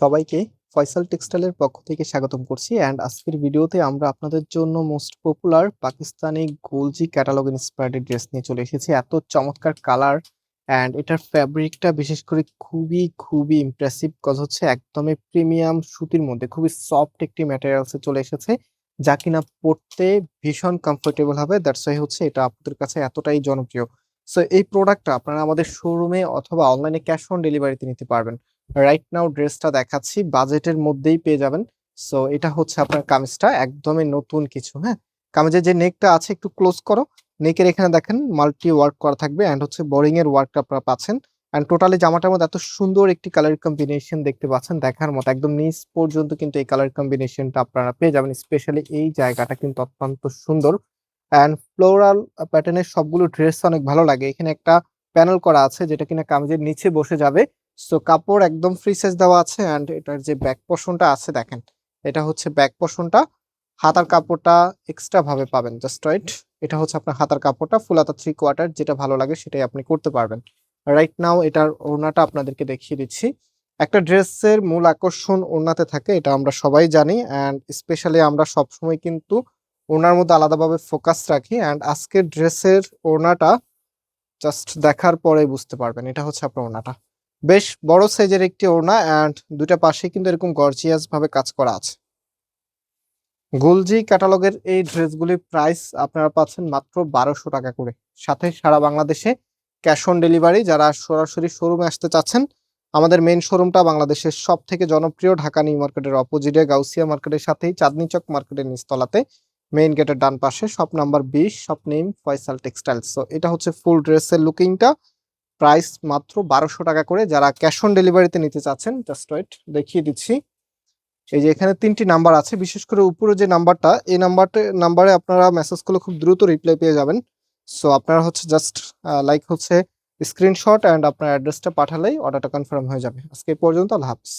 সবাইকে ফয়সাল টেক্সটাইলের পক্ষ থেকে স্বাগতম করছি অ্যান্ড আজকের ভিডিওতে আমরা আপনাদের জন্য most popular Pakistani Golgi catalogue inspired dress নিয়ে চলে এসেছি। এত চমৎকার কালার অ্যান্ড এটার ফ্যাব্রিকটা বিশেষ করে খুবই খুবই ইমপ্রেসিভ, কজ হচ্ছে একদমই প্রিমিয়াম সুতির মধ্যে খুবই সফট একটি ম্যাটেরিয়ালসে চলে এসেছে, যা কিনা পরতে ভীষণ কমফোর্টেবল হবে। দ্যাটস ওয়াই হচ্ছে এটা আপনাদের কাছে এতটাই জনপ্রিয়। সো এই প্রোডাক্টটা আপনারা আমাদের শোরুমে অথবা অনলাইনে ক্যাশ অন ডেলিভারিতে নিতে পারবেন। রাইট নাও ড্রেসটা দেখাচ্ছি, বাজেটের মধ্যেই পেয়ে যাবেন। সো এটা হচ্ছে আপনার কামিজটা, একদমই নতুন কিছু। হ্যাঁ, কামিজের যে নেকটা আছে একটু ক্লোজ করো। নেকের এখানে দেখেন মাল্টি ওয়ার্ক করা থাকবে অ্যান্ড হচ্ছে বোরিং এর ওয়ার্কটা আপনারা পাচ্ছেন। অ্যান্ড টোটালি জামাটার মধ্যে এত সুন্দর একটি কালার কম্বিনেশন দেখতে পাচ্ছেন, দেখার মতো একদম নিচ পর্যন্ত কিন্তু এই কালার কম্বিনেশনটা আপনারা পেয়ে যাবেন। স্পেশালি এই জায়গাটা কিন্তু অত্যন্ত সুন্দর অ্যান্ড ফ্লোরাল প্যাটার্নের সবগুলো ড্রেস অনেক ভালো লাগে। এখানে একটা প্যানেল করা আছে যেটা কিনা কামিজের নিচে বসে যাবে। সো কাপড় একদম ফ্রি সাইজ দেওয়া আছে অ্যান্ড এটার যে ব্যাক পোর্শনটা আছে দেখেন, এটা হচ্ছে ব্যাক পোর্শনটা। হাতার কাপড়টা এক্সট্রা ভাবে পাবেন, জাস্ট রাইট। এটা হচ্ছে আপনার হাতার কাপড়টা ফুল হাতা 3/4, যেটা ভালো লাগে সেটাই আপনি করতে পারবেন। রাইট নাও এটার ওড়নাটা আপনাদেরকে দেখিয়ে দিচ্ছি। একটা ড্রেসের মূল আকর্ষণ ওড়নাতে থাকে, এটা আমরা সবাই জানি অ্যান্ড স্পেশালি আমরা সবসময় কিন্তু ওড়নার মধ্যে আলাদাভাবে ফোকাস রাখি। অ্যান্ড আজকের ড্রেসের ওড়নাটা জাস্ট দেখার পরেই বুঝতে পারবেন, এটা হচ্ছে আপনার ওড়নাটা। বেশ বড় সাইজের একটি ওড়না অ্যান্ড দুইটা পাশেই কিন্তু এরকম গর্জিয়াস ভাবে কাজ করা আছে। গুলজি ক্যাটালগের এই ড্রেসগুলির প্রাইস আপনারা পাচ্ছেন মাত্র 1200 টাকা করে, সাথে সারা বাংলাদেশে ক্যাশ অন ডেলিভারি। যারা সরাসরি শোরুমে আসতে চাচ্ছেন, আমাদের মেইন শোরুমটা বাংলাদেশের সব থেকে জনপ্রিয় ঢাকা নিউ মার্কেটের অপোজিটে গাউসিয়া মার্কেটের সাথেই চাঁদনি চক মার্কেটের নিচতলাতে, মেইন গেটের ডান পাশে, shop number 20, shop name Faisal textiles. So এটা হচ্ছে ফুল ড্রেসের লুকিংটা। প্রাইস মাত্র 1200 টাকা করে। যারা ক্যাশ অন ডেলিভারিতে নিতে চাচ্ছেন, জাস্ট ওয়েট দেখিয়ে দিচ্ছি। এই যে এখানে 3টি নাম্বার আছে, বিশেষ করে উপরে যে নাম্বারটা, এই নাম্বারে আপনারা মেসেজ করলে খুব দ্রুত রিপ্লাই পেয়ে যাবেন। সো আপনারা হচ্ছে জাস্ট লাইক হচ্ছে স্ক্রিনশট অ্যান্ড আপনার অ্যাড্রেসটা পাঠালেই অর্ডারটা কনফার্ম হয়ে যাবে। আজকে এই পর্যন্ত, আল্লাহ হাফিজ।